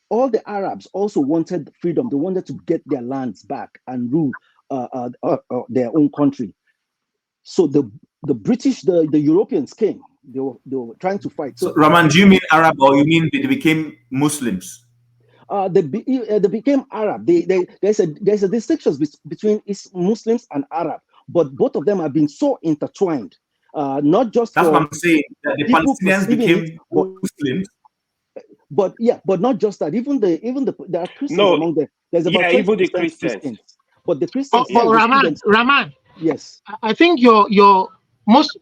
all the Arabs also wanted freedom. They wanted to get their lands back and rule their own country. So the British, the Europeans came. They were trying to fight. So, So Rahman, do you mean Arab or you mean they became Muslims? they became Arab. There's a distinction between Muslims and Arab, but both of them have been so intertwined. Not just That's what for I'm saying. That the people Palestinians perceiving it, became Muslims. but yeah, but not just that. Even there are Christians No, among them. There's about yeah, even the 20% Christians. Christians, but the Christians But still they see Rahman, themselves. Rahman, Yes. I think most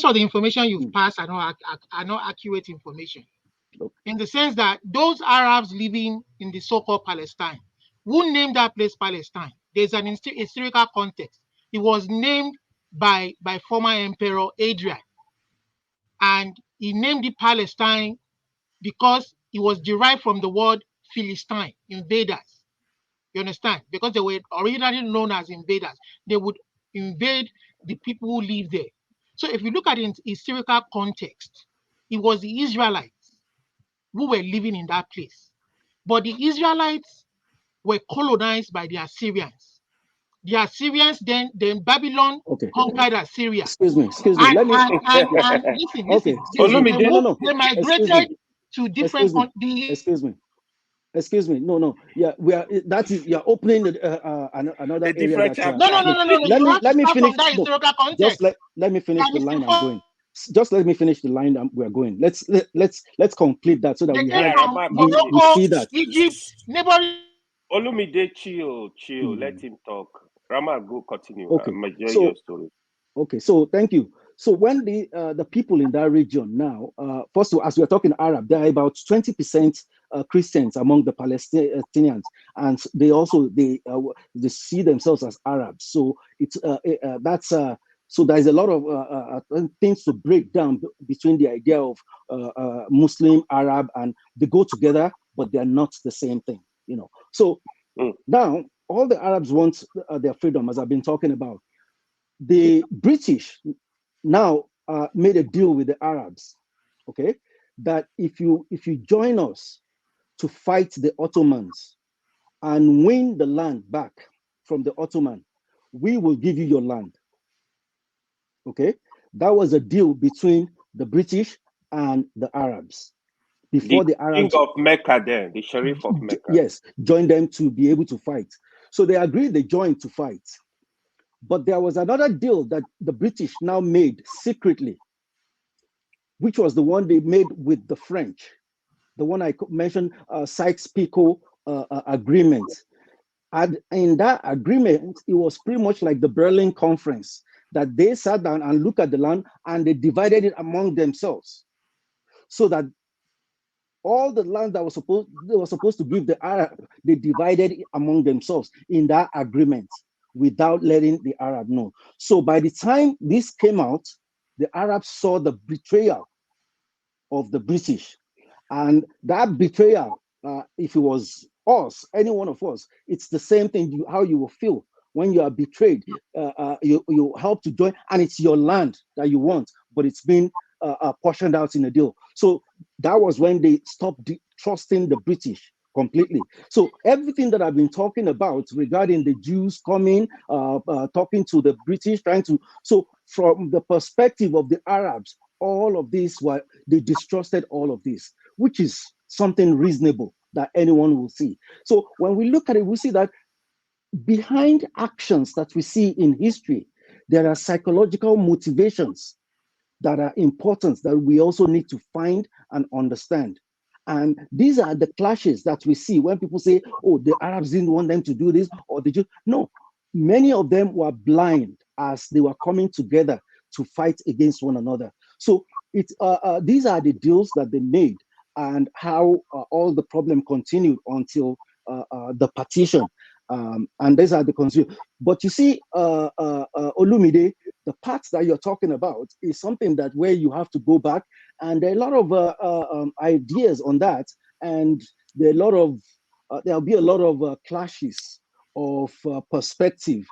of the information you've passed are not accurate information, in the sense that those Arabs living in the so-called Palestine, who named that place Palestine, there's an historical context. It was named by former Emperor Adrian, and he named it Palestine because it was derived from the word Philistine, invaders. You understand? Because they were originally known as invaders. They would invade the people who live there. So if you look at it in historical context, it was the Israelites who were living in that place. But the Israelites were colonized by the Assyrians. The Assyrians then Babylon Okay. conquered Assyria. Excuse me. Let me. And listen, Okay. Excuse me. No. they Excuse migrated me. to different Excuse me. countries. Excuse me. No. Yeah, you're opening another A area different that. chapter. No. You have to Let me start finish. from that No, historical just context. let me finish the line I'm going. They Just let me finish the line we're going. Let's complete that so that we came have Yeah, from Rahman, we continue. Morocco, see that. Egypt, neighboring. Olumide, chill. Hmm. Let him talk. Rahman, go continue. Okay. Enjoy your So story. okay. So thank you. So when the people in that region now, first of all, as we are talking Arab, there are about 20% Christians among the Palestinians, and they see themselves as Arabs. So that's so there's a lot of things to break down between the idea of Muslim, Arab, and they go together, but they're not the same thing. So now all the Arabs want their freedom, as I've been talking about. The British now made a deal with the Arabs, okay, that if you join us to fight the Ottomans and win the land back from the Ottoman, we will give you your land. Okay, that was a deal between the British and the Arabs The before the king Arabs, of Mecca then, the sheriff of Mecca. yes, joined them to be able to fight. So they agreed, they joined to fight. But there was another deal that the British now made secretly, which was the one they made with the French, the one I mentioned, Sykes-Picot agreement. And in that agreement, it was pretty much like the Berlin Conference, that they sat down and looked at the land and they divided it among themselves, so that all the land that they were supposed to give the Arab, they divided it among themselves in that agreement without letting the Arab know. So by the time this came out, the Arabs saw the betrayal of the British. And that betrayal, if it was us, any one of us, it's the same thing, how you will feel when you are betrayed. You help to join, and it's your land that you want, but it's been portioned out in a deal. So that was when they stopped trusting the British completely. So everything that I've been talking about regarding the Jews coming, talking to the British, so from the perspective of the Arabs, all of this, they distrusted all of this, which is something reasonable that anyone will see. So when we look at it, we see that behind actions that we see in history, there are psychological motivations that are important that we also need to find and understand. And these are the clashes that we see when people say, oh, the Arabs didn't want them to do this, or the Jews. No, many of them were blind as they were coming together to fight against one another. So these are the deals that they made, and how all the problem continued until the partition. And these are the consumer. But you see, Olumide, the parts that you're talking about is something that where you have to go back, and there are a lot of ideas on that, and there'll be a lot of clashes of perspective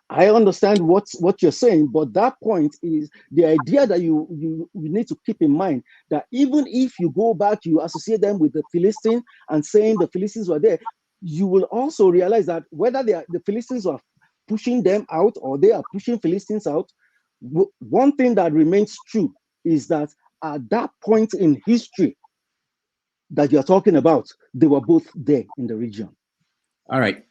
I understand what you're saying, but that point is the idea that you need to keep in mind that even if you go back, you associate them with the Philistines and saying the Philistines were there, you will also realize that whether the Philistines are pushing them out or they are pushing Philistines out, one thing that remains true is that at that point in history that you're talking about, they were both there in the region. All right.